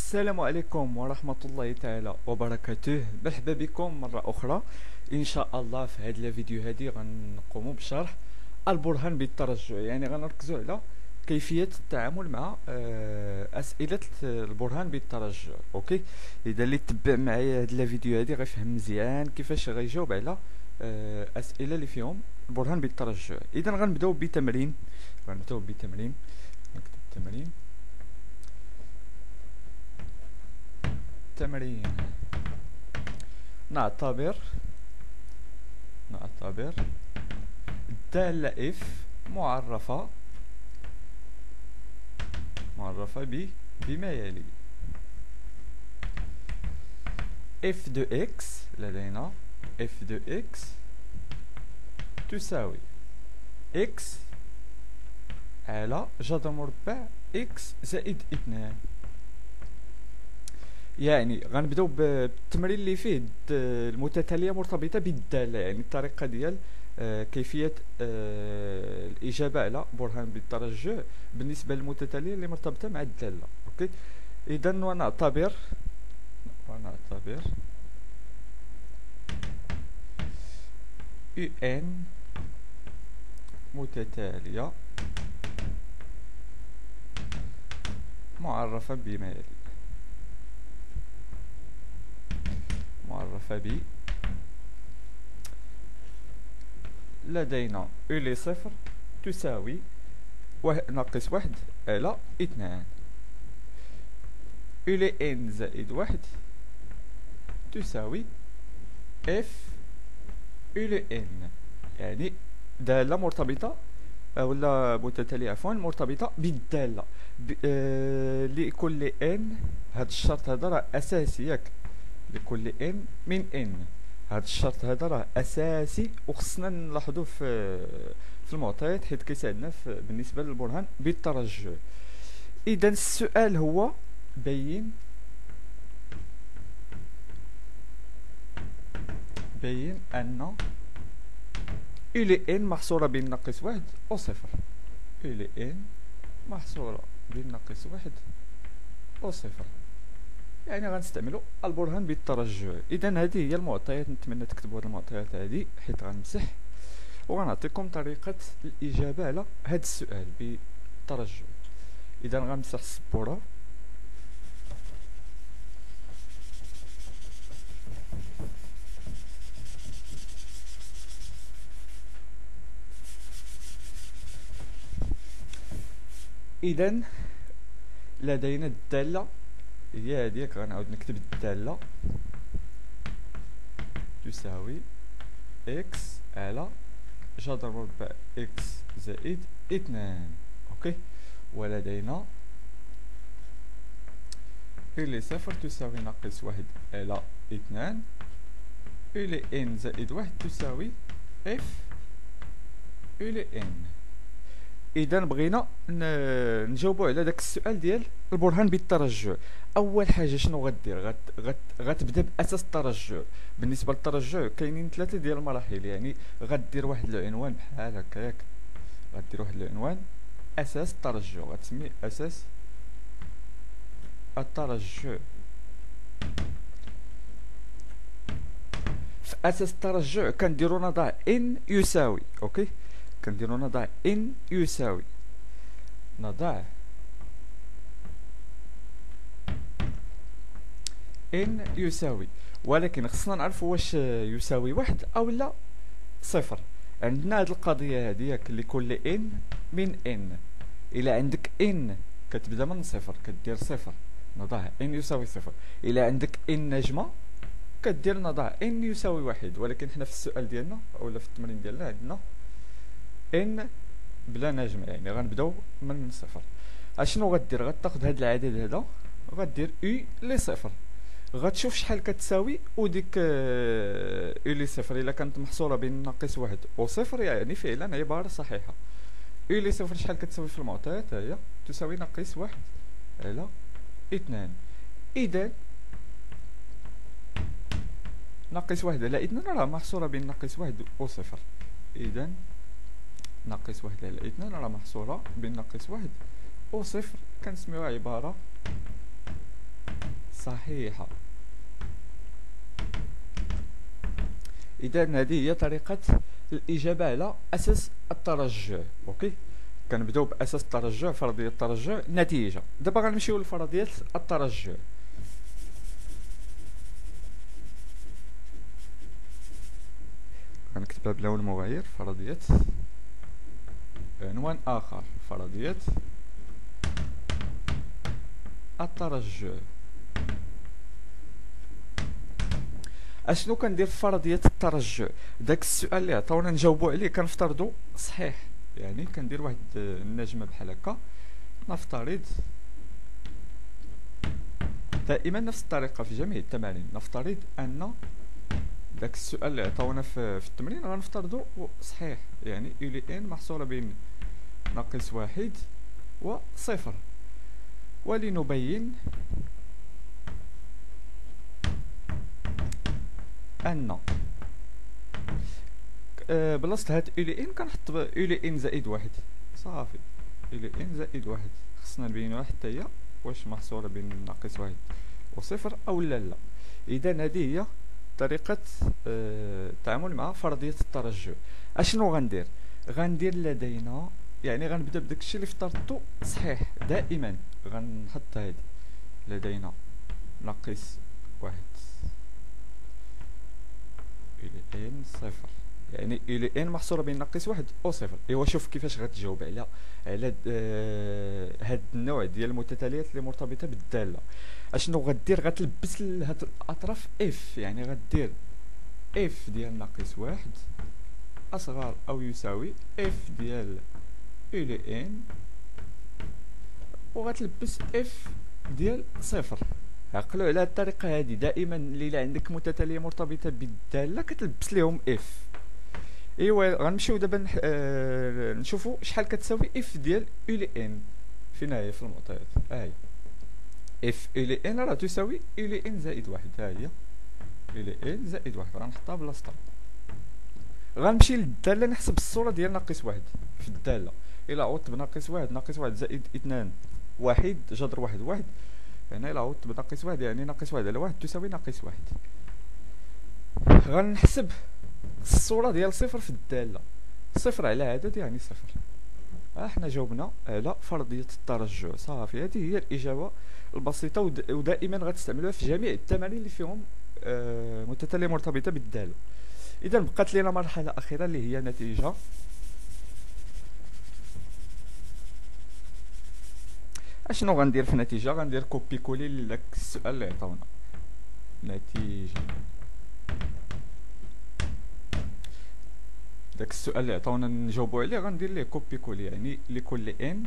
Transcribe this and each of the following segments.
السلام عليكم ورحمة الله تعالى وبركاته. مرحبا بكم مرة أخرى. إن شاء الله في هذه الفيديو هذه غنقوموا بشرح البرهان بالترجع، يعني غنركزوا على كيفية التعامل مع أسئلة البرهان بالترجع. أوكي، إذا اللي تبع معايا هذه الفيديو هذه غيفهم مزيان كيفاش غيجاوب على أسئلة اللي فيهم البرهان بالترجع. إذا غنبداو بتمرين. نكتب تمرين. نعتبر الدالة اف معرفة بما يلي: اف دو اكس، لدينا اف دو اكس تساوي اكس على جذر مربع اكس زائد 2. يعني غنبداو بالتمرين اللي فيه المتتالية مرتبطة بالدالة، يعني الطريقة ديال كيفية الإجابة على برهان بالترجع بالنسبة للمتتالية اللي مرتبطة مع الدالة. أوكي، إذا ونعتبر UN متتالية معرفة بما يلي: لدينا أولي صفر تساوي ناقص 1 على 2، أولي n زائد 1 تساوي f أولي n، يعني دالة مرتبطة ولا متتالية عفوا مرتبطة بالدالة لكل n. هاد الشرط هذا راه أساسي، ياك؟ لكل n من n، هذا الشرط هذا راه اساسي وخصنا نلاحظوه في المعطيات، حيت كيساعدنا بالنسبه للبرهان بالترجع. اذا السؤال هو بين ان أولي n محصوره بين ناقص 1 و 0. أولي n محصوره بين ناقص 1 و 0، يعني غنستعملوا البرهان بالترجع. اذا هذه هي المعطيات، نتمنى تكتبوا هذه المعطيات هذه حيت غنمسح وغنعطيكم طريقه الاجابه على هذا السؤال بالترجع. اذا غنمسح السبوره. اذا لدينا الداله هي هذيك، غنعاود نكتب الدالة تساوي اكس على جذر مربع اكس زائد 2. اوكي، ولدينا أولي صفر تساوي ناقص 1 على 2، أولي n زائد 1 تساوي f أولي n. اذا بغينا نجاوبوا على داك السؤال ديال البرهان بالترجع. اول حاجه شنو غدير؟ غتبدا باساس الترجع. بالنسبه للترجع كاينين 3 ديال المراحل، يعني غدير واحد العنوان بحال هكاك، غدير واحد العنوان اساس الترجع، غتسميه اساس الترجع. في اساس الترجع كنديرو نضع n يساوي، اوكي، كنديرو نضع n يساوي n يساوي، ولكن خصنا نعرفوا واش يساوي 1 او لا 0. عندنا هاد القضيه هادي، ياك؟ لكل n من n، الى عندك n كتبدا من 0 كدير 0 نضع n يساوي 0، الى عندك n نجمه كدير نضع n يساوي 1. ولكن حنا في السؤال ديالنا اولا في التمرين ديالنا عندنا n بلا نجمه، يعني غنبداو من 0. اشنو غدير؟ غتاخد هاد العدد هذا غدير u لي 0، غتشوف شحال كتساوي، وديك u لي 0 الا كانت محصوره بين ناقص 1 و 0 يعني فعلا عباره صحيحه. u لي 0 شحال كتساوي في المعطيات؟ هي تساوي ناقص 1 على 2. اذا ناقص 1 على 2 راه محصوره بين ناقص 1 و 0. اذا ناقص 1 على 2 راه محصوره بين ناقص 1 و 0، كنسميوها عباره صحيحة. إذا هذه هي طريقة الإجابة على أساس الترجع. أوكي، كنبداو بأساس الترجع، فرضية الترجع، نتيجة. دابا غنمشيو لفرضية الترجع. غنكتبها بلون مغاير، فرضية، عنوان آخر، فرضية الترجع. اشنو كندير في فرضية الترجع؟ داك السؤال اللي عطاونا نجاوبو عليه كنفترضو صحيح، يعني كندير واحد النجمة بحال هكا، نفترض دائما نفس الطريقة في جميع التمارين، نفترض ان داك السؤال اللي عطاونا في التمرين غنفترضو صحيح، يعني يولي ان محصورة بين ناقص واحد وصفر. ولنبين ان بلاصة هاد يولي ان كنحط يولي ان زائد واحد، صافي. يولي ان زائد واحد خصنا نبينوها حتى هي واش محصورة بين ناقص واحد وصفر او لا. اذا هذه هي طريقة التعامل مع فرضية الترجع. اشنو غندير؟ غندير لدينا، يعني غنبدا بداك الشيء اللي افترضتو صحيح. دائما غنحط هادي لدينا ناقص واحد يولي ان صفر، يعني يولي ان محصورة بين ناقص واحد و صفر. ايوا شوف كيفاش غتجاوب على هاد النوع ديال المتتاليات اللي مرتبطة بالدالة. اشنو غدير؟ غتلبس لهاد الاطراف اف، يعني غدير اف ديال ناقص واحد اصغر او يساوي اف ديال يولي ان، وغتلبس اف ديال صفر. عقلوا على هاد الطريقة هادي، دائما اللي عندك متتالية مرتبطة بالدالة كتلبس ليهم اف. ايوا غنمشيو دابا نشوفوا شحال كتساوي اف ديال يولي ان. فين هي في المعطيات؟ ها هي اف يولي ان راه تساوي يولي ان زائد واحد. ها هي يولي ان زائد واحد، غنحطها بلاصتها. غنمشي للدالة نحسب الصورة ديال ناقص واحد في الدالة. إلا عوضت بناقص واحد، ناقص واحد زائد اثنان واحد، جذر واحد واحد. هنا إلا عوضت بناقص واحد يعني ناقص واحد على واحد تساوي ناقص واحد. غنحسب الصورة ديال صفر في الدالة. صفر على عدد يعني صفر. احنا جاوبنا على فرضية الترجع، صافي. هذه هي الإجابة البسيطة، ودائما غتستعملوها في جميع التمارين اللي فيهم متتالية مرتبطة بالدالة. إذا بقات لنا مرحلة أخيرة اللي هي نتيجة. اشنو غندير في نتيجة؟ غندير كوبي كولي لداك السؤال اللي عطاونا. نتيجة داك السؤال اللي عطاونا نجاوبو عليه غندير ليه كوبي كولي، يعني لكل ان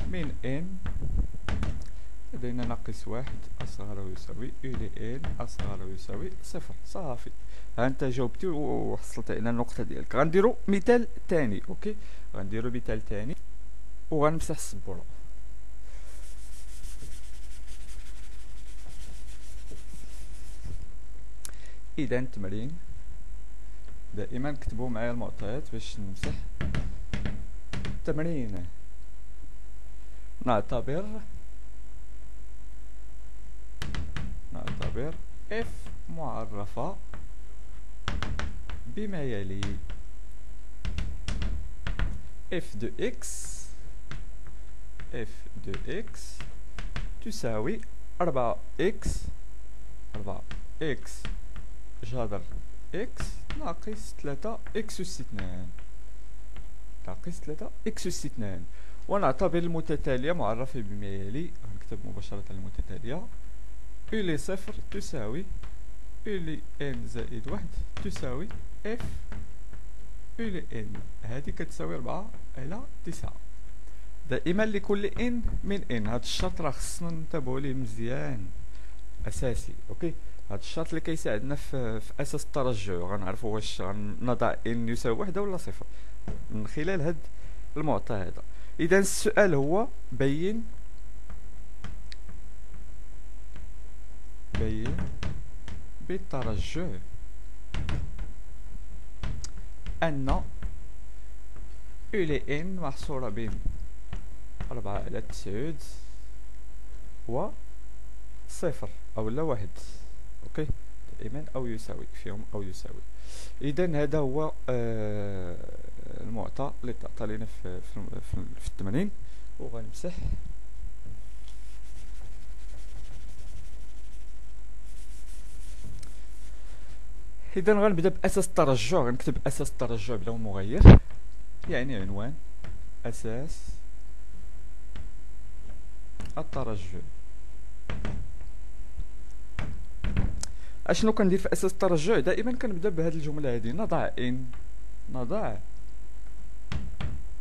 من ان لدينا ناقص واحد أصغر ويساوي يولي ان أصغر ويساوي صفر، صافي. ها انت جاوبتي وحصلت على النقطة ديالك. غنديرو مثال تاني. اوكي، غنديرو مثال تاني وغنمسح السبورة. اذا تمرين، دائما كتبوا معايا المعطيات باش نمسح. تمرين، نعتبر اف معرفة بما يلي: اف دو اكس تساوي 4x جذر اكس ناقص 3 اكس اس 2 ونعتبر المتتالية معرفة بما يلي. غنكتب مباشرة المتتالية: يولي صفر تساوي يولي ان زائد واحد تساوي اف يولي ان. هذه كتساوي 4 على 9. دائما لكل ان من ان. هذا الشرط راه خصنا ننتبهوا ليه مزيان، اساسي. اوكي، هذا الشرط اللي كيساعدنا في اساس الترجع. غنعرفوا واش غنضع ان يساوي واحدة ولا صفر من خلال هاد المعطى هذا. اذا السؤال هو بين بالترجع ان يولي ان محصورة بين 4 على 9 و صفر او لا واحد. اوكي، دائما او يساوي فيهم او يساوي. اذا هذا هو المعطى اللي تعطى لنا في التمرين. وغنمسح. اذا غنبدا باساس الترجع. غنكتب اساس الترجع بلا مغير، يعني عنوان اساس الترجع. اشنو كندير في اساس الترجع؟ دائما كنبدا بهذه الجمله هذه: نضع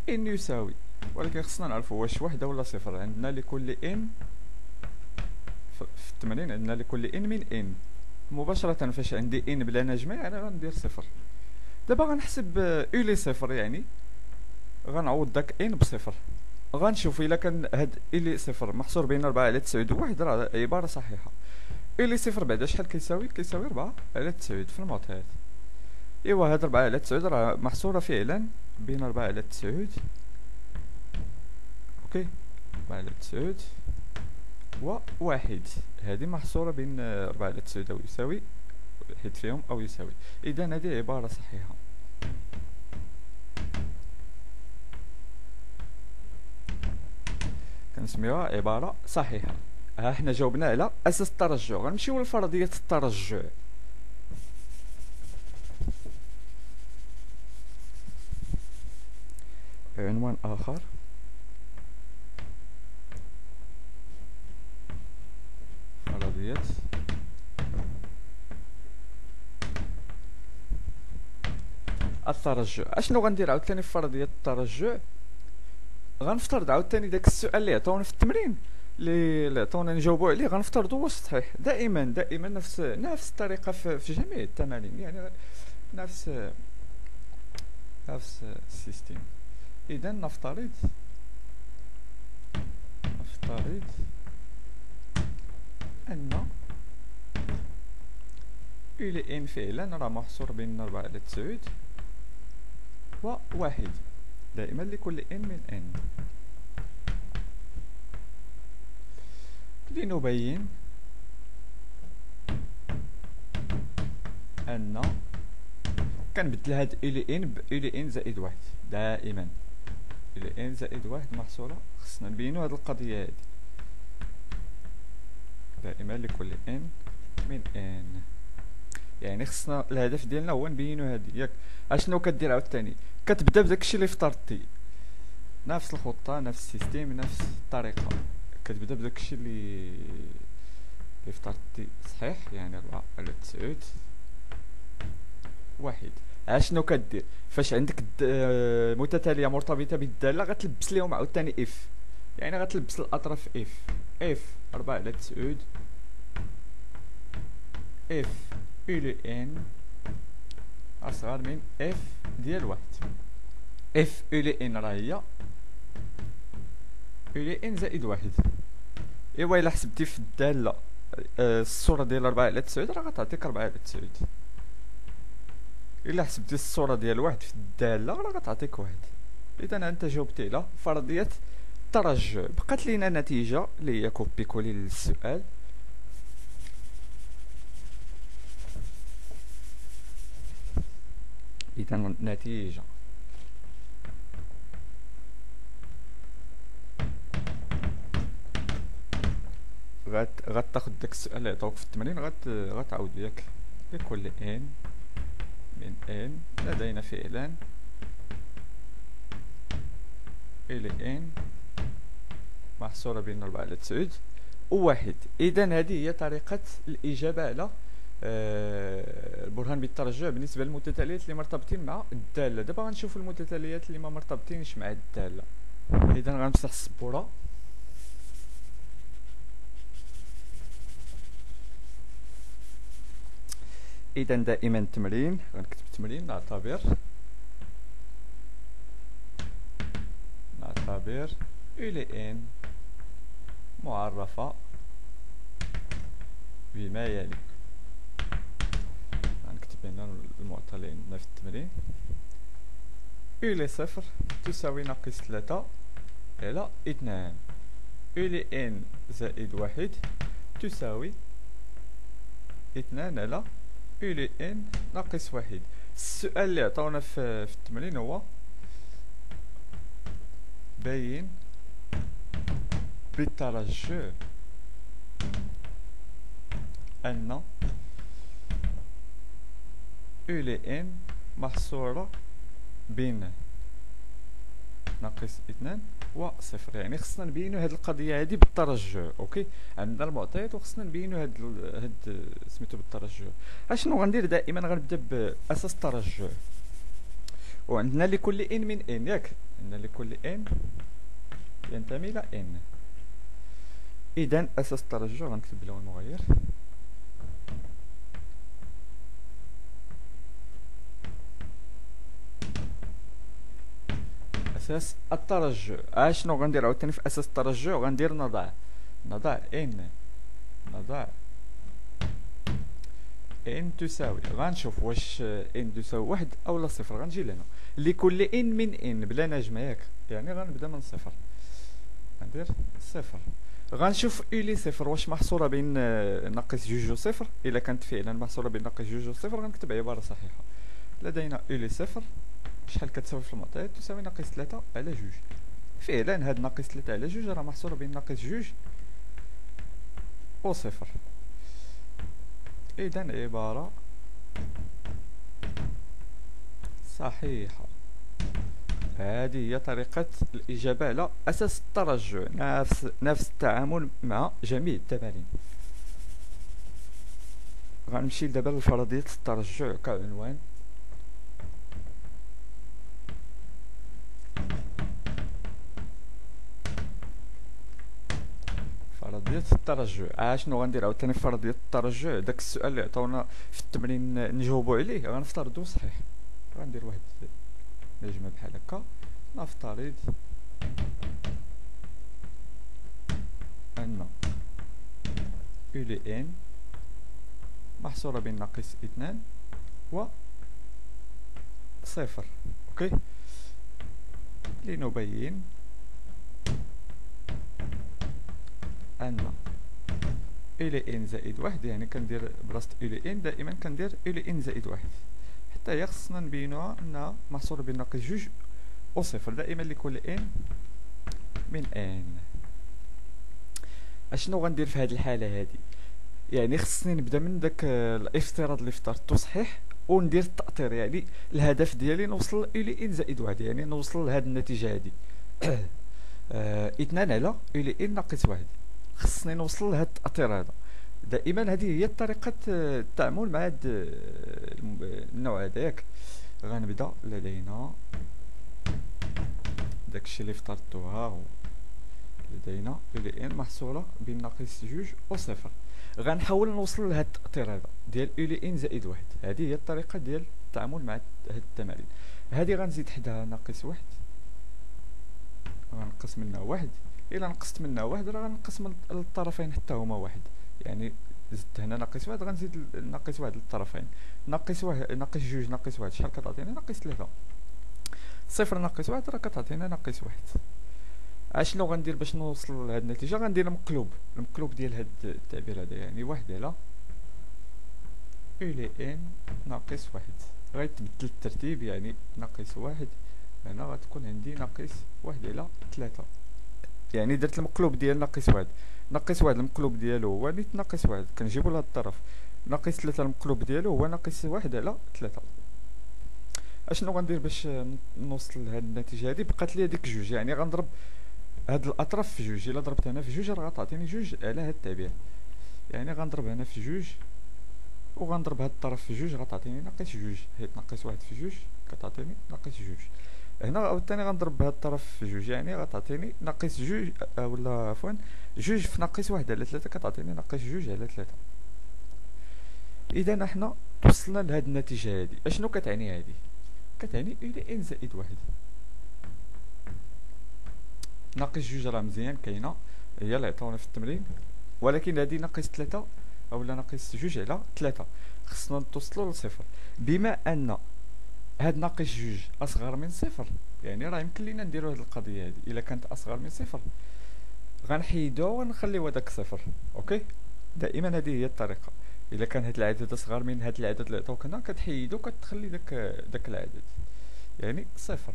ان يساوي. ولكن خصنا نعرفوا واش واحده ولا صفر. عندنا لكل ان في التمرين، عندنا لكل ان من ان. مباشره فاش عندي ان بلا نجمع انا غندير صفر. دابا غنحسب الي صفر، يعني غنعوض داك ان بصفر. غنشوف الا كان هاد الي صفر محصور بين 4 على 9 و1 راه عباره صحيحه. الي صفر بعدا شحال كيساوي؟ كيساوي 4 على 9 في المعطيات. ايوا هاد 4 على 9 راه محصوره فعلا بين 4 على 9. اوكي، 4 على 9 و1. هذه محصوره بين 4 على 9 ويساوي حيت فيهم او يساوي. اذا هذه عباره صحيحه. كنسميوها عباره صحيحه. ها حنا جاوبنا على اساس الترجع. غنمشيو لفرضيه الترجع. عنوان اخر: فرضيه الترجع. اشنو غندير عاوتاني في فرضيه الترجع؟ غنفترض عاوتاني داك السؤال اللي عطاونا في التمرين اللي عطاونا نجاوبوا عليه، غنفترضوا واش صحيح. دائما نفس الطريقه في جميع التمارين، يعني نفس السيستم. اذا نفترض ان الى ان فعلا راه محصور بين 4 على 9 و1. دائما لكل ان من ان. لنبين ان كنبدل هاد الى ان ب الى ان زائد 1. دائما الى ان زائد 1 محصوره. خصنا نبينو هاد القضيه هادي. دائما لكل ان من ان، يعني خصنا الهدف ديالنا هو نبينو هادي، ياك؟ اشنو كدير عاوتاني؟ كتبدا بداكشي اللي افترضتي، نفس الخطه نفس السيستيم نفس الطريقه. كتبدا بداكشي اللي افترضتي صحيح، يعني 4 على 9 1. اشنو كدير فاش عندك متتاليه مرتبطه بالداله؟ غتلبس ليهم عاوتاني اف، يعني غتلبس الاطراف اف 4 على 9 اف الى ان اصغر من اف ديال 1. اف الى ان راه هي الى ان زائد 1. ايوا الا حسبتي في الداله الصوره ديال 4 على 9 راه غتعطيك 4 على 9. الا حسبتي الصوره ديال 1 في الداله راه غتعطيك 1. اذا انت جاوبتي على فرضيه الترجع. بقات لينا نتيجه اللي هي كوبي كولي للسؤال. اذا النتيجه غتاخد داك السؤال اللي عطاوك في التمرين غتعاودو، ياك؟ لكل ان من ان لدينا فعلا الى ان محصوره بين 4 على 9 و1. اذا هذه هي طريقه الاجابه على البرهان بالترجع بالنسبه للمتتاليات اللي مرتبطين مع الداله. دابا غنشوفوا المتتاليات اللي ما مرتبطينش مع الداله. اذا غنمسح السبوره. اذا دائما التمرين غنكتب تمرين: نعتبر الى ان معرفه بما يلي. غنكتب هنا المعطى اللي عندنا في التمرين: الى صفر تساوي ناقص 3 على 2 الى ان زائد 1 تساوي 2 على أولي ان ناقص 1. السؤال اللي عطاونا في التمرين هو بين بالترجح أن أولي ان محصورة بين ناقص 2 و صفر. يعني خصنا نبينو هاد القضية هادي بالترجح. اوكي، عندنا المعطيات وخصنا نبينو هاد سميتو بالترجح. اشنو غندير؟ دائما غنبدا باساس الترجح، وعندنا لكل ان من ان، ياك عندنا لكل ان ينتمي الى ان. اذا اساس الترجح غنكتب بلون مغير اساس الترجح. اشنو غندير عاوتاني في اساس الترجح؟ غندير نضع ان تساوي، غنشوف واش ان تساوي 1 او لا صفر. غنجي لهنا لكل ان من ان بلا نجمه، ياك يعني غنبدا من صفر، غندير صفر. غنشوف اولي صفر واش محصوره بين ناقص جوج و صفر. الا كانت فعلا محصوره بين ناقص جوج و صفر غنكتب عباره صحيحه. لدينا اولي صفر شحال كتساوي في المعطيات؟ تساوي ناقص 3 على جوج. فعلا هاد ناقص 3 على جوج راه محصوره بين ناقص جوج و صفر. اذا عباره صحيحه. هذه هي طريقة الإجابة على أساس الترجح، نفس التعامل مع جميع التمارين. غنمشي دابا لفرضية الترجح كعنوان. فرضية الترجح، اشنو غندير عاوتاني في فرضية الترجح؟ داك السؤال اللي عطاونا في التمرين نجاوبو عليه غنفترضو صحيح. غندير واحد نجمة بحال هكا، نفترض أن أولي ان محصورة بين ناقص 2 و صفر. اوكي، لنبين أن أولي ان زائد 1، يعني كندير بلاصة أولي ان دائما كندير أولي ان زائد 1، حتى هي خصنا نبينوها أنها محصورة بين ناقص جوج و صفر. دائما لكل ان من ان. اشنو غندير في هذه الحالة هذه؟ يعني خصني نبدا من داك الافتراض اللي افترضته صحيح وندير التأطير. يعني الهدف ديالي نوصل إلى ان زائد 1، يعني نوصل لهاد النتيجة هادي 2 على إلى ان ناقص 1. خصني نوصل لهاد التأطير هذا. دائما هذه هي طريقة التعامل مع هاد النوع هذا، ياك. غنبدا لدينا داكشي اللي افترضتو، ها هو لدينا إلى ان محصورة بين ناقص جوج و صفر. غنحاول نوصل لهاد التأطير هذا ديال إلى ان زائد 1. هذه هي الطريقة ديال التعامل مع هاد التمارين. هذه غنزيد حداها ناقص 1، غنقص منها 1. إلا نقصت منها 1 راه غنقص من الطرفين حتى هما 1. يعني زدت هنا ناقص 1 غنزيد ناقص 1 للطرفين. ناقص 1 ناقص جوج ناقص 1 شحال كتعطيني؟ ناقص 3. صفر ناقص 1 راه كتعطينا ناقص 1. اشنو غندير باش نوصل لهاد النتيجة؟ غندير المقلوب ديال هاد التعبير هذا، يعني 1 على إلى ان ناقص 1. غيتبدل الترتيب، يعني ناقص 1 هنا غتكون عندي ناقص 1 على 3. يعني درت المقلوب ديال ناقص 1. ناقص 1 المقلوب ديالو هو نيت ناقص 1، كنجيبو لهاد الطرف. ناقص 3 المقلوب ديالو هو ناقص 1 على 3. اشنو غندير باش نوصل لهاد النتيجة هادي؟ بقات لي هاديك جوج، يعني غنضرب هاد الاطراف في جوج. الا ضربت هنا في جوج راه غتعطيني جوج على هاد التعبير. يعني غنضرب هنا في جوج وغنضرب هاد الطرف في جوج غتعطيني ناقص جوج، حيت ناقص 1 في جوج كتعطيني ناقص جوج. هنا عاوتاني غنضرب بهاد الطرف في جوج، يعني غتعطيني ناقص جوج، ولا عفوا جوج في ناقص 1 على 3 كتعطيني ناقص جوج على 3. اذا احنا وصلنا لهاد النتيجة هادي. اشنو كتعني هادي؟ كتعني إلى ان زائد 1. ناقص جوج راه مزيان كاينه، هي اللي عطاونا في التمرين، ولكن هادي ناقص 3 اولا ناقص جوج على 3 خصنا توصلوا لصفر. بما ان هاد ناقص جوج اصغر من صفر، يعني راه يمكن لينا نديرو هاد القضيه هادي. الا كانت اصغر من صفر غنحيدوها ونخليو هداك صفر. اوكي، دائما هذه هي الطريقه. الا كان هاد العدد اصغر من هاد العدد اللي عطوك هنا كتحيدو كتخلي داك العدد يعني صفر،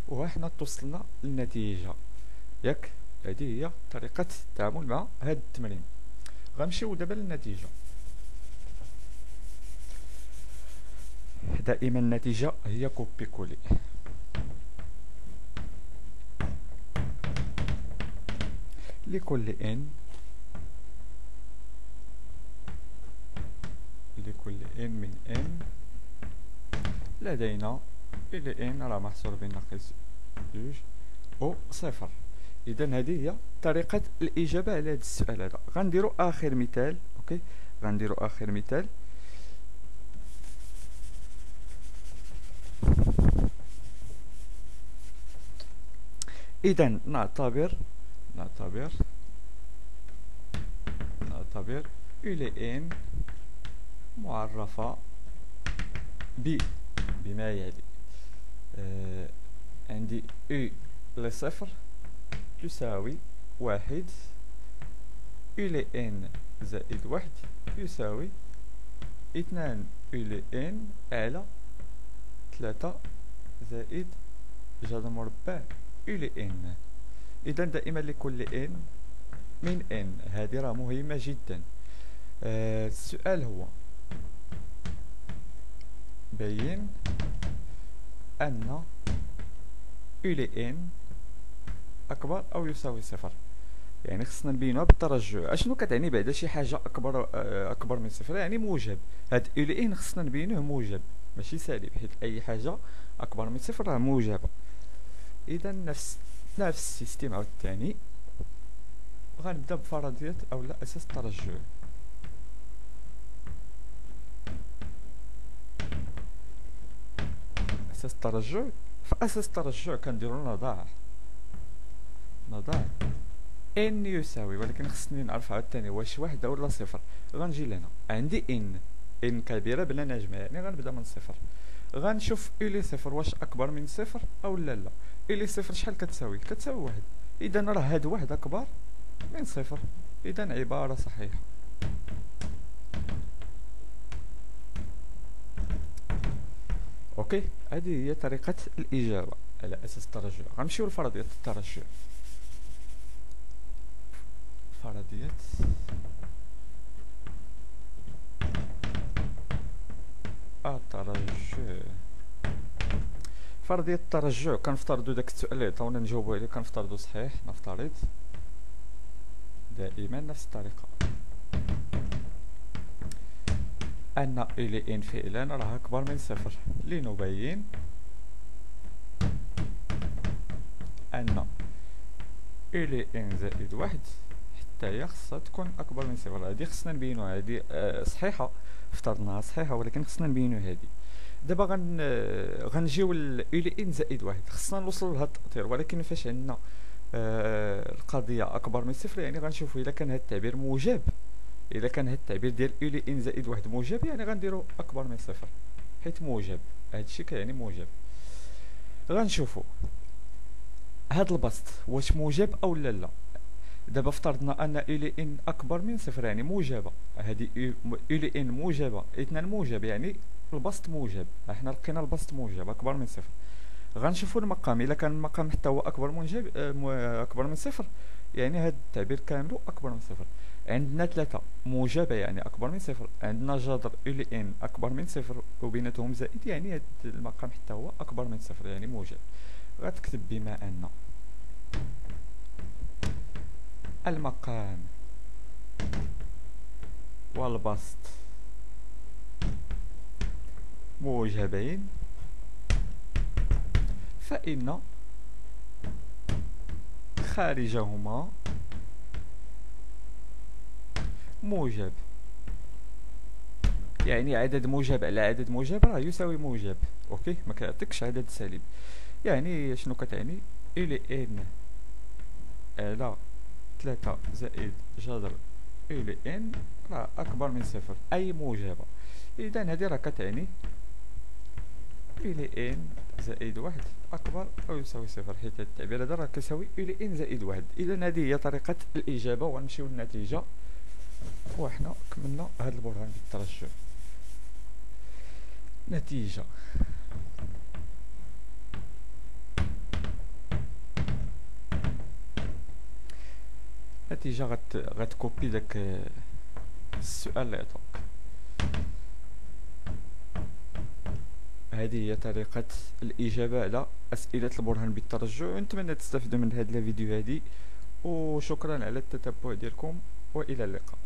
وها حنا توصلنا للنتيجه ياك. هذه هي طريقه التعامل مع هاد التمرين. غنمشيو دابا للنتيجه. دائما النتيجه هي كوبي كولي. لكل ان من ان لدينا إلى ان راه محصور بين ناقص جوج و صفر. اذا هذه هي طريقه الاجابه على هذا السؤال هذا. غنديرو اخر مثال. اوكي، غنديرو اخر مثال. اذا نعتبر إلى ان معرفة بما يلي. عندي U لصفر تساوي واحد، إلى n زائد واحد يساوي اثنان إلى n على ثلاثة زائد جذر مربع إلى n. إذا دائما لكل n من n. هذه راه مهمة جدا. السؤال هو بين أن إلى n أكبر أو يساوي صفر. يعني خصنا نبينوها بالترجع. اشنو كتعني بعدا شي حاجة أكبر من صفر؟ يعني موجب. هاد إلى n خصنا نبينوه موجب ماشي سالب، حيت أي حاجة أكبر من صفر راه موجبة. إذا نفس السيستيم عاوتاني. غنبدا بفرضية أولا أساس الترجع. أساس الترجع. في أساس الترجع كنديرو نضاع ان يساوي، ولكن خصني نعرف عاوتاني واش واحدة ولا صفر. غنجي لهنا عندي ان كبيرة بلا نجمة، يعني غنبدا من صفر. غنشوف إلي صفر واش أكبر من صفر أو لا. إلي صفر شحال كتساوي واحد. إذا راه هاد واحد أكبر من صفر. إذا عبارة صحيحة. اوكي، هذه هي طريقة الإجابة على أساس الترجع. غنمشيو لفرضية الترجع. فرضية الترجع كنفترضوا داك السؤال اللي عطاونا نجاوبو عليه كنفترضوا صحيح. نفترض دائما نفس الطريقة أن إلى n فعلا راه أكبر من صفر، لنبين أن إلى n زائد واحد حتى هي خصها تكون أكبر من صفر. هادي خصنا نبينوها. هادي صحيحة، افترضناها صحيحة، ولكن خصنا نبينو هادي. دابا غنجيو ل إلى n زائد واحد. خصنا نوصلو لهاد التأطير، ولكن فاش عندنا القضية أكبر من صفر يعني غنشوفو إلا كان هاد التعبير موجب. إذا كان هاد التعبير ديال إلى n زائد واحد موجب يعني غنديرو أكبر من صفر، حيت موجب. هادشي كيعني موجب. غنشوفو هاد البسط واش موجب أو لا. دابا افترضنا أن إلى n أكبر من صفر يعني موجبة. هادي إلى n موجبة، اثنان موجب يعني البسط موجب. احنا لقينا البسط موجب أكبر من صفر. غنشوفو المقام. إلا كان المقام حتى هو أكبر من صفر يعني هاد التعبير كامل أكبر من صفر. عندنا ثلاثة موجبة يعني أكبر من صفر. عندنا جذر إلى n أكبر من صفر وبيناتهم زائد يعني هاد المقام حتى هو أكبر من صفر يعني موجب. غتكتب بما أن المقام والبسط موجبين فإن خارجهما موجب. يعني عدد موجب على عدد موجب راه يساوي موجب. اوكي، ما كيعطيكش عدد سالب. يعني شنو كتعني؟ إلى n على 3 زائد جذر إلى n راه أكبر من صفر أي موجبة. إذا هذه راه كتعني إلى n زائد واحد أكبر أو يساوي صفر، حيت هاد التعبير هذا راه كيساوي إلى n زائد واحد. إذا هذه هي طريقة الإجابة. ونمشيو للنتيجة. وحنا كملنا هاد البرهان بالترجع. نتيجة غتكوبي داك السؤال اللي عطاك. هذه هي طريقة الإجابة على أسئلة البرهان بالترجع. ونتمنى تستفيدوا من هذه الفيديو هذه، وشكرا على التتبع ديالكم، وإلى اللقاء.